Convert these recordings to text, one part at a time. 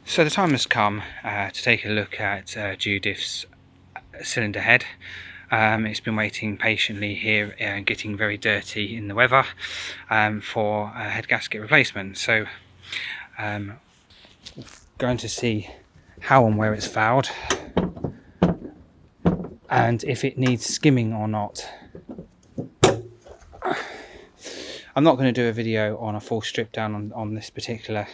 So the time has come to take a look at Judith's cylinder head. It's been waiting patiently here, getting very dirty in the weather, for a head gasket replacement. So going to see how and where it's fouled and if it needs skimming or not. I'm not going to do a video on a full strip down on this particular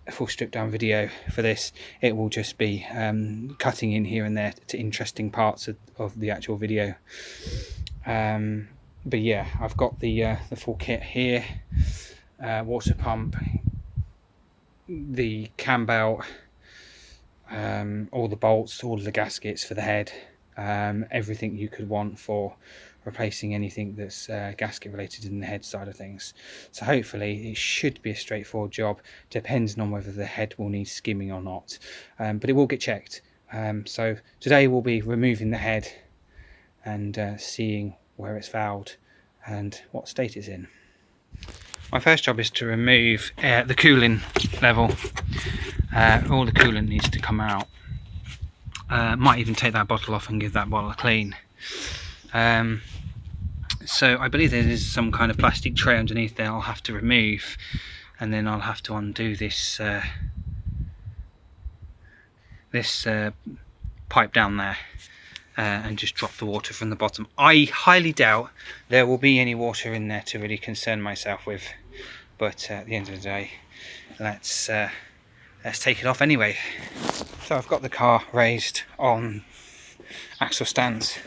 a full strip down video for this. It will just be cutting in here and there to interesting parts of the actual video. But yeah, I've got the full kit here, water pump, the cam belt, all the bolts, all of the gaskets for the head, everything you could want for replacing anything that's gasket related in the head side of things. So hopefully it should be a straightforward job, depending on whether the head will need skimming or not, but it will get checked. So today we'll be removing the head and seeing where it's fouled and what state it's in. My first job is to remove the cooling level. All the coolant needs to come out. Might even take that bottle off and give that bottle a clean. So I believe there is some kind of plastic tray underneath there I'll have to remove, and then I'll have to undo this pipe down there and just drop the water from the bottom. I highly doubt there will be any water in there to really concern myself with, but at the end of the day, let's take it off anyway. So I've got the car raised on axle stands.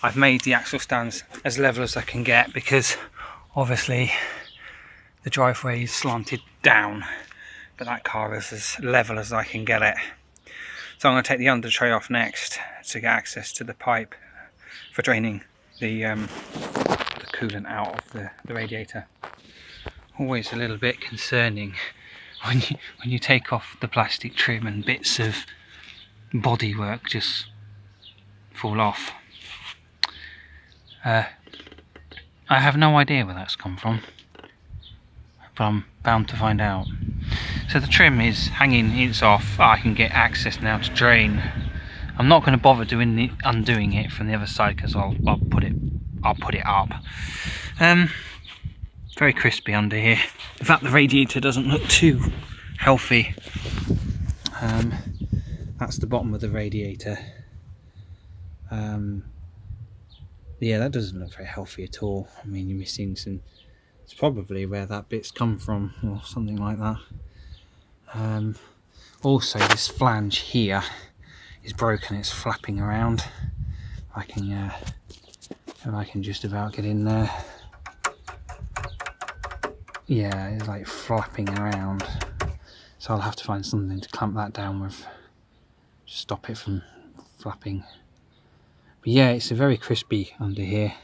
I've made the axle stands as level as I can get because obviously the driveway is slanted down, but that car is as level as I can get it. So I'm going to take the under tray off next to get access to the pipe for draining the coolant out of the radiator. Always a little bit concerning when you take off the plastic trim and bits of bodywork just fall off. I have no idea where that's come from, but I'm bound to find out. So the trim is hanging, it's off. I can get access now to drain. I'm not going to bother undoing it from the other side because I'll put it up. Very crispy under here. In fact, the radiator doesn't look too healthy. That's the bottom of the radiator. Yeah, that doesn't look very healthy at all. I mean, you're missing some. It's probably where that bit's come from, or something like that. Also, this flange here is broken. It's flapping around. If I can just about get in there. Yeah, it's like flapping around. So I'll have to find something to clamp that down with, just stop it from flapping. But yeah, it's a very crispy under here.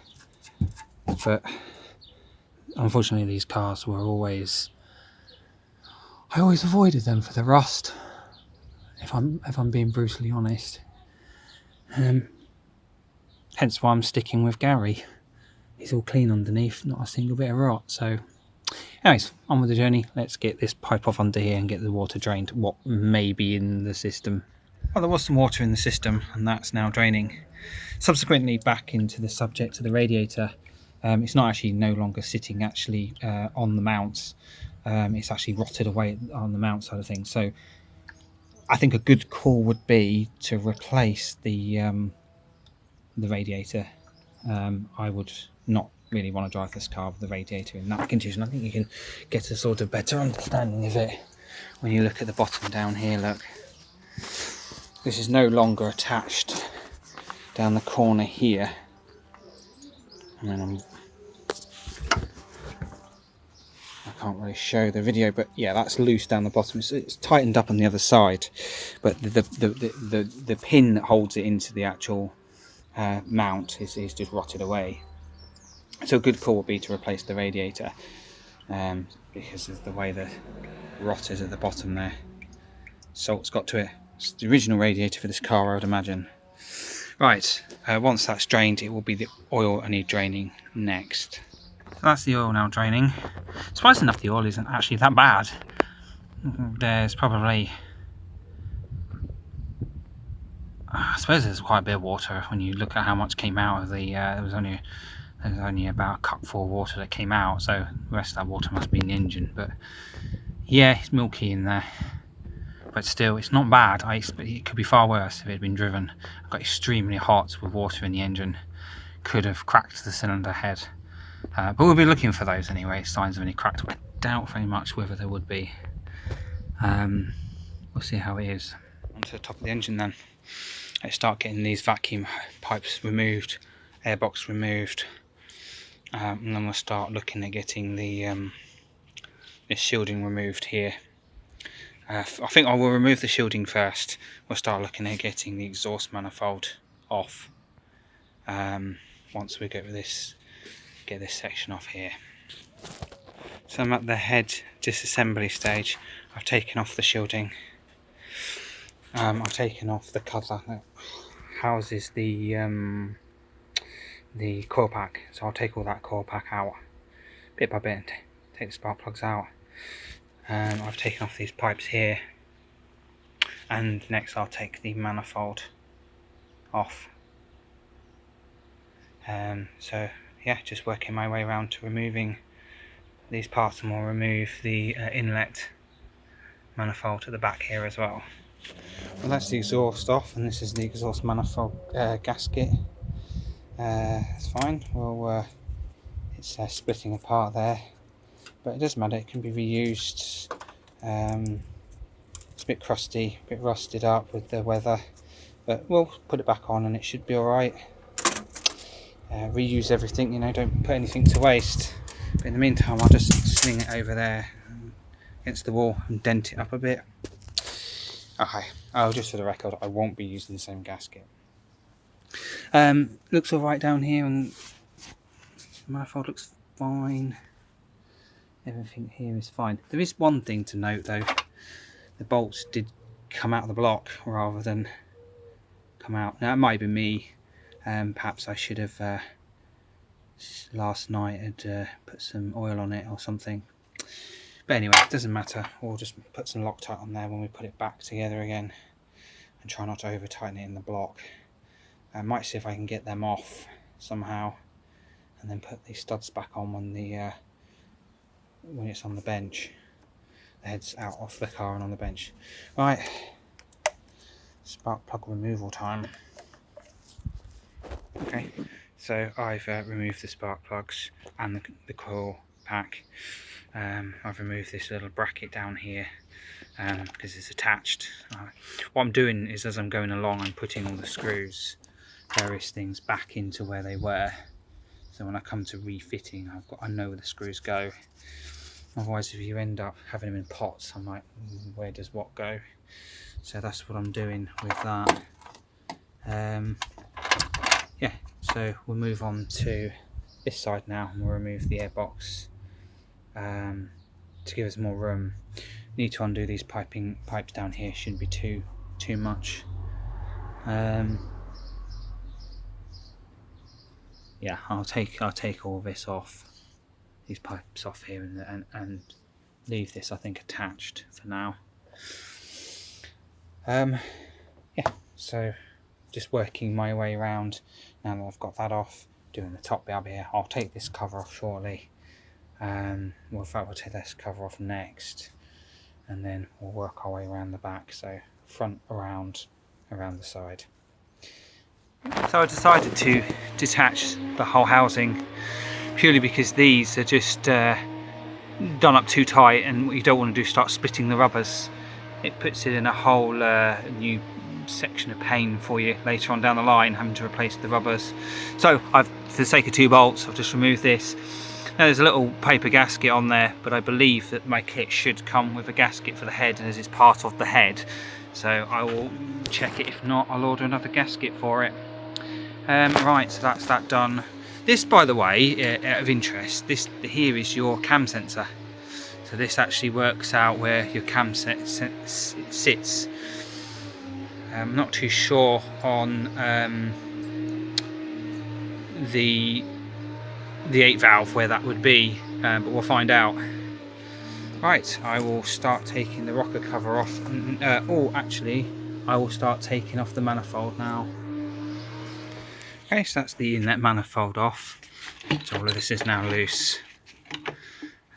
But unfortunately, these cars were always. I always avoided them for the rust. If I'm being brutally honest. Hence why I'm sticking with Gary. He's all clean underneath, not a single bit of rot. So, anyways, on with the journey. Let's get this pipe off under here and get the water drained. What may be in the system. Well, there was some water in the system, and that's now draining. Subsequently, back into the subject of the radiator. It's not actually no longer sitting on the mounts. It's actually rotted away on the mount side of things. So I think a good call would be to replace the radiator. I would not really want to drive this car with the radiator in that condition. I think you can get a sort of better understanding of it when you look at the bottom down here. Look, this is no longer attached down the corner here. And then I can't really show the video, but yeah, that's loose down the bottom. It's tightened up on the other side, but the pin that holds it into the actual mount is just rotted away. So a good call would be to replace the radiator, because of the way the rot is at the bottom there. Salt's got to it. It's the original radiator for this car, I would imagine. Right, once that's drained, it will be the oil I need draining next. So that's the oil now draining. Surprisingly enough, the oil isn't actually that bad. There's probably, I suppose there's quite a bit of water when you look at how much came out of the, there was only about a cupful of water that came out, so the rest of that water must be in the engine. But yeah, it's milky in there, but still, it's not bad. It could be far worse if it had been driven. It got extremely hot with water in the engine. Could have cracked the cylinder head. But we'll be looking for those anyway, signs of any cracks. I doubt very much whether there would be. We'll see how it is. Onto the top of the engine then. Let's start getting these vacuum pipes removed, airbox removed, and then we'll start looking at getting the this shielding removed here. I think I will remove the shielding first. We'll start looking at getting the exhaust manifold off once we get this section off here. So I'm at the head disassembly stage. I've taken off the shielding. I've taken off the cover that houses the coil pack. So I'll take all that coil pack out bit by bit and take the spark plugs out. I've taken off these pipes here, and next I'll take the manifold off. So yeah, just working my way around to removing these parts, and we'll remove the inlet manifold at the back here as well. Well, that's the exhaust off, and this is the exhaust manifold gasket. It's fine. Well, it's splitting apart there, but it doesn't matter. It can be reused. It's a bit crusty, a bit rusted up with the weather, but we'll put it back on and it should be all right. Reuse everything, you know, don't put anything to waste. But in the meantime, I'll just swing it over there against the wall and dent it up a bit. Okay, just for the record, I won't be using the same gasket. Looks all right down here, and the manifold looks fine. Everything here is fine. There is one thing to note though. The bolts did come out of the block rather than come out. Now it might be me. Perhaps I should have last night had put some oil on it or something. But anyway, it doesn't matter. We'll just put some Loctite on there when we put it back together again, and try not to over tighten it in the block. I might see if I can get them off somehow, and then put these studs back on when it's on the bench. The head's out off the car and on the bench. Right, spark plug removal time. Okay, so I've removed the spark plugs and the coil pack. I've removed this little bracket down here because it's attached. What I'm doing is, as I'm going along, I'm putting all the screws, various things, back into where they were. So when I come to refitting, I know where the screws go. Otherwise, if you end up having them in pots, I'm like, where does what go? So that's what I'm doing with that. Yeah, so we'll move on to this side now, and we'll remove the airbox to give us more room. Need to undo these pipes down here. Shouldn't be too much. Yeah, I'll take all this off, these pipes off here, and leave this, I think, attached for now. Yeah, so just working my way around now that I've got that off, doing the top bit up here. I'll take this cover off shortly. Well, in fact, we'll take this cover off next, and then we'll work our way around the back. So front around the side. So I decided to detach the whole housing purely because these are just done up too tight, and what you don't want to do is start splitting the rubbers. It puts it in a whole new section of pain for you later on down the line, having to replace the rubbers. So for the sake of 2 bolts, I've just removed this. Now there's a little paper gasket on there, but I believe that my kit should come with a gasket for the head, as it's part of the head. So I will check it. If not, I'll order another gasket for it. Right, so that's that done. This, by the way, out of interest, this here is your cam sensor. So this actually works out where your cam sits. I'm not too sure on the the 8 valve where that would be, but we'll find out. Right, I will start taking the rocker cover off. Oh, actually, I will start taking off the manifold now. Okay, so that's the inlet manifold off. So all of this is now loose.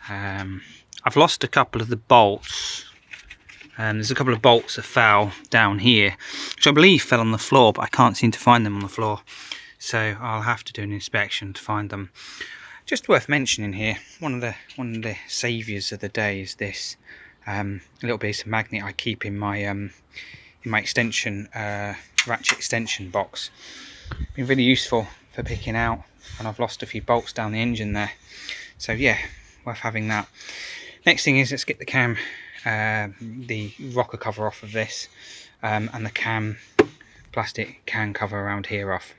I've lost a couple of the bolts. There's a couple of bolts that fell down here, which I believe fell on the floor, but I can't seem to find them on the floor. So I'll have to do an inspection to find them. Just worth mentioning here, one of the saviours of the day is this little piece of magnet I keep in my extension ratchet extension box. Been really useful for picking out, and I've lost a few bolts down the engine there. So yeah, worth having that. Next thing is, let's get the cam, the rocker cover off of this, and the plastic can cover around here off.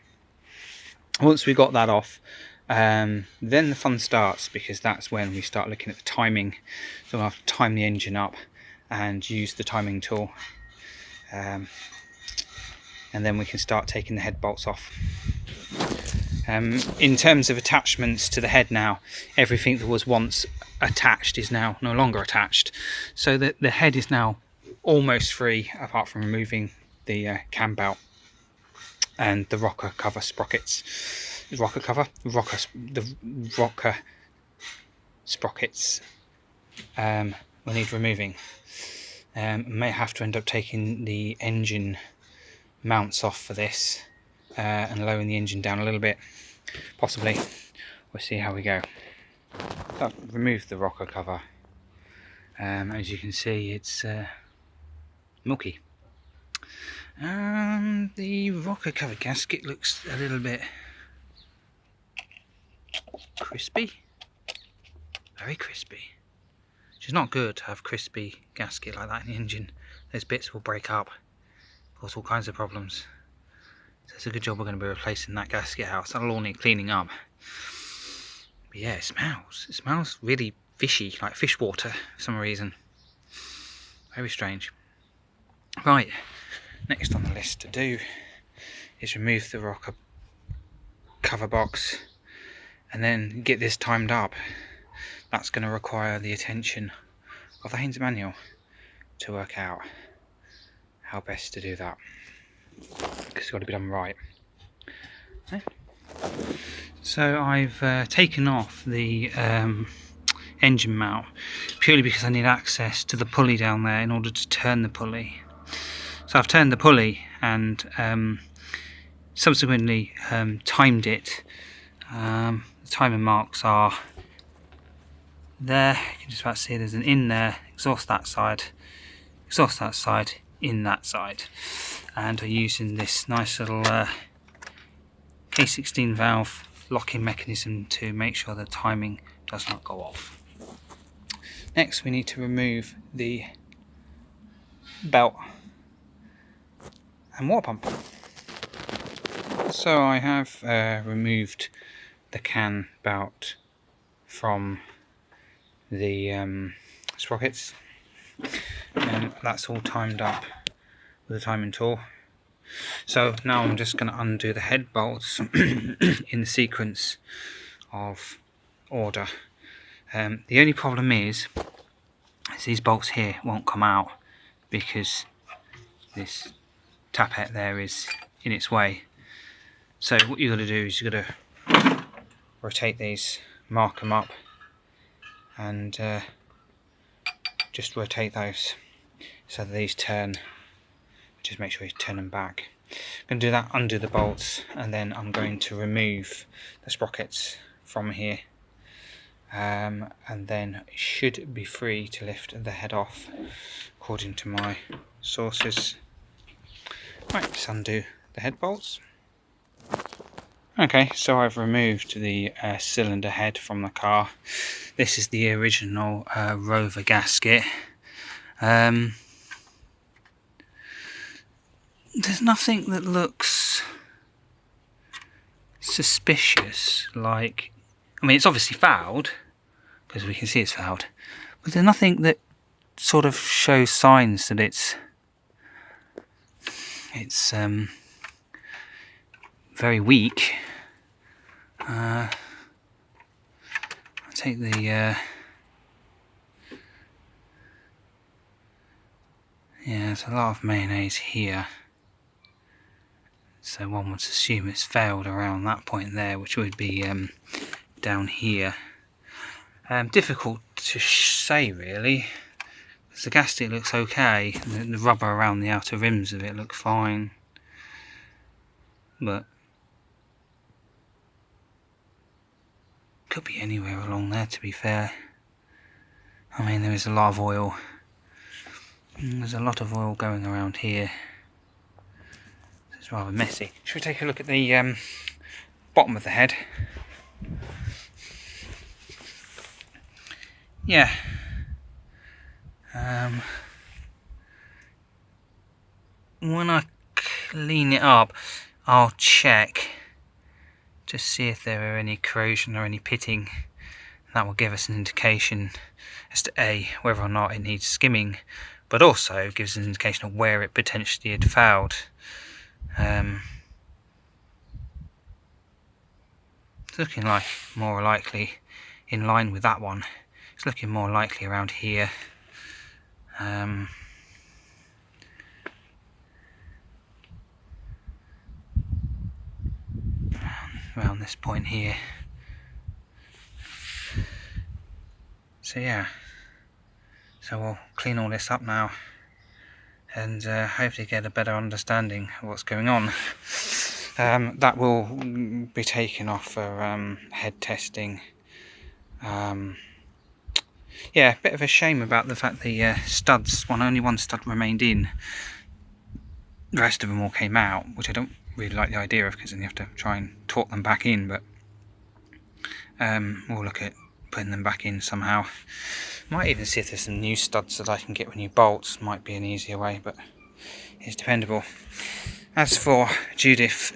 Once we got that off, then the fun starts, because that's when we start looking at the timing. So we'll have to time the engine up and use the timing tool, and then we can start taking the head bolts off. In terms of attachments to the head now, everything that was once attached is now no longer attached, so that the head is now almost free, apart from removing the cam belt and the rocker cover sprockets. The rocker sprockets will need removing. May have to end up taking the engine mounts off for this, and lowering the engine down a little bit, possibly. We'll see how we go. So I've removed the rocker cover. As you can see, it's milky. The rocker cover gasket looks a little bit crispy, very crispy, which is not good to have crispy gasket like that in the engine. Those bits will break up, cause all kinds of problems. So it's a good job we're going to be replacing that gasket house. That'll all need cleaning up. But yeah, it smells really fishy, like fish water for some reason. Very strange. Right, next on the list to do is remove the rocker cover box and then get this timed up. That's going to require the attention of the Haynes manual to work out how best to do that, because it's got to be done right. Okay. So I've taken off the engine mount purely because I need access to the pulley down there in order to turn the pulley. So I've turned the pulley and subsequently timed it. The timing marks are there. You can just about see there's an in there, exhaust that side, in that side. And I'm using this nice little K16 valve locking mechanism to make sure the timing does not go off. Next we need to remove the belt and water pump. So I have removed the can belt from the sprockets, and that's all timed up with the timing tool. So now I'm just going to undo the head bolts in the sequence of order. The only problem is these bolts here won't come out because this tappet there is in its way. So what you've got to do is you've got to rotate these, mark them up, and just rotate those so that these turn. Just make sure you turn them back. I'm going to do that, undo the bolts, and then I'm going to remove the sprockets from here, and then it should be free to lift the head off according to my sources. Right, just undo the head bolts. Okay, so I've removed the cylinder head from the car. This is the original Rover gasket. There's nothing that looks suspicious, like, I mean, it's obviously fouled, because we can see it's fouled, but there's nothing that sort of shows signs that it's very weak. take the yeah, there's a lot of mayonnaise here, so one would assume it's failed around that point there, which would be down here. Difficult to say really, because the gasket looks okay, and the rubber around the outer rims of it look fine, but could be anywhere along there, to be fair. I mean, there is a lot of oil. There's a lot of oil going around here. It's rather messy. Should we take a look at the bottom of the head? Yeah. When I clean it up, I'll check to see if there are any corrosion or any pitting. That will give us an indication as to A, whether or not it needs skimming, but also gives an indication of where it potentially had failed. It's looking like more likely in line with that one. It's looking more likely around here. Around this point here. So yeah, so we'll clean all this up now and hopefully get a better understanding of what's going on. That will be taken off for head testing. Yeah, a bit of a shame about the fact the studs, only one stud remained in. The rest of them all came out, which I don't really like the idea of, because then you have to try and torque them back in, but we'll look at putting them back in somehow. Might even see if there's some new studs that I can get with new bolts. Might be an easier way, but it's dependable. As for Judith,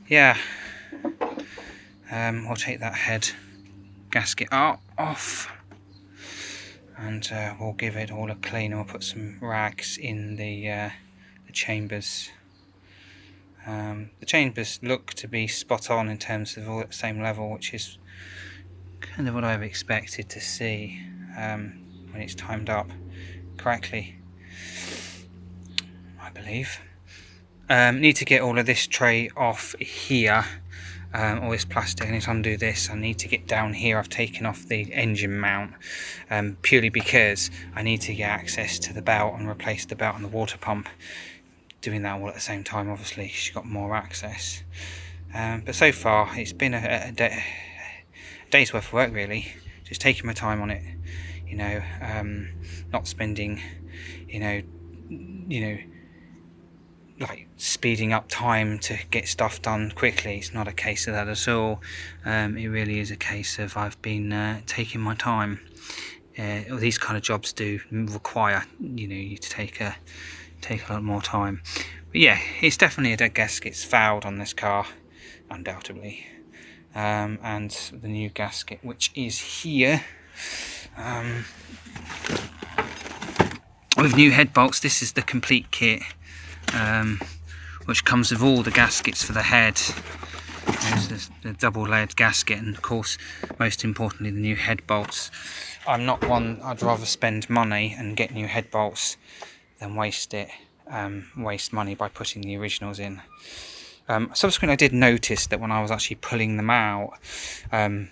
yeah, we'll take that head gasket off, and we'll give it all a clean, and we'll put some rags in the chambers. The chambers look to be spot on in terms of all at the same level, which is kind of what I've expected to see when it's timed up correctly, I believe. Need to get all of this tray off here, all this plastic. I need to undo this. I need to get down here. I've taken off the engine mount purely because I need to get access to the belt and replace the belt and the water pump. Doing that all at the same time, obviously she's got more access, but so far it's been a day's worth of work really, just taking my time on it, you know, not spending, you know, like speeding up time to get stuff done quickly. It's not a case of that at all. It really is a case of I've been taking my time. These kind of jobs do require, you know, you to take a lot more time. But yeah, it's definitely a dead gasket. It's fouled on this car, undoubtedly. And the new gasket, which is here, with new head bolts. This is the complete kit, which comes with all the gaskets for the head. There's the double layered gasket, and of course, most importantly, the new head bolts. I'm not one, I'd rather spend money and get new head bolts than waste money by putting the originals in. Subsequently, I did notice that when I was actually pulling them out,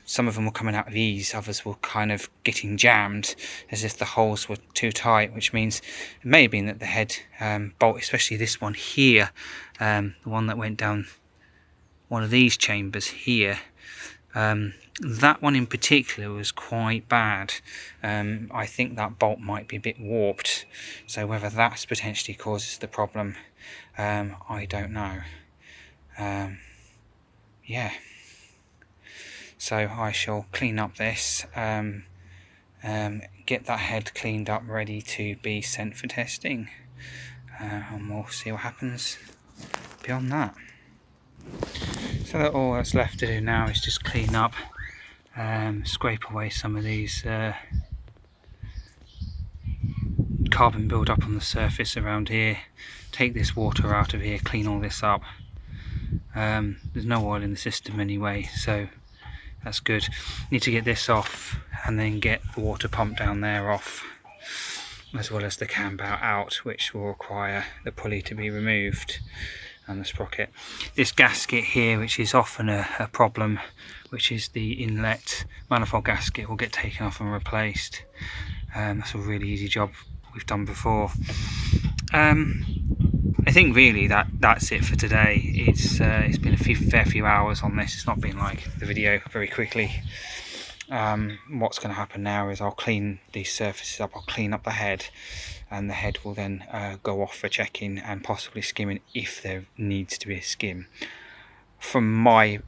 some of them were coming out of ease, others were kind of getting jammed, as if the holes were too tight, which means it may have been that the head bolt, especially this one here, the one that went down one of these chambers here, that one in particular was quite bad. I think that bolt might be a bit warped, so whether that's potentially causes the problem, I don't know. Yeah, so I shall clean up this, get that head cleaned up, ready to be sent for testing, and we'll see what happens beyond that. So that all that's left to do now is just clean up, scrape away some of these carbon build up on the surface around here, take this water out of here, clean all this up. There's no oil in the system anyway, so That's good. Need to get this off and then get the water pump down there off, as well as the cam bout out, which will require the pulley to be removed and the sprocket. This gasket here, which is often a problem, which is the inlet manifold gasket, will get taken off and replaced. That's a really easy job we've done before. I think really that's it for today. It's been a fair few hours on this. It's not been like the video very quickly. What's going to happen now is I'll clean these surfaces up. I'll clean up the head, and the head will then go off for checking and possibly skimming if there needs to be a skim. From my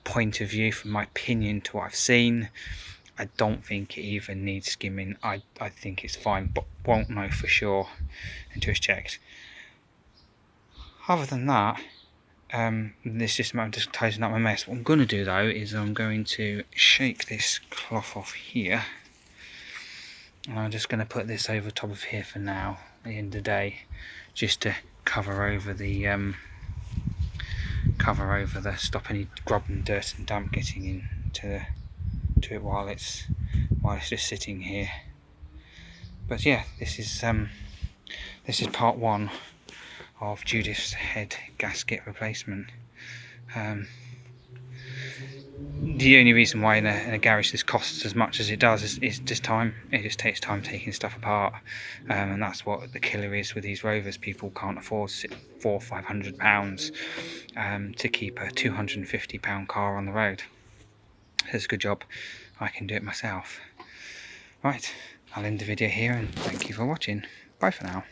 point of view, from my opinion to what I've seen, I don't think it even needs skimming. I think it's fine, but won't know for sure until it's checked. Other than that, this just I'm just tidying up my mess. What I'm going to do though is I'm going to shake this cloth off here, and I'm just going to put this over top of here for now, at the end of the day, just to cover over the stop any grub and dirt and damp getting into it while it's just sitting here. But yeah, this is part one of Judith's head gasket replacement. The only reason why in a garage this costs as much as it does is just time. It just takes time taking stuff apart, and that's what the killer is with these Rovers. People can't afford £400 or £500 to keep a £250 car on the road. It's a good job. I can do it myself. Right, I'll end the video here and thank you for watching. Bye for now.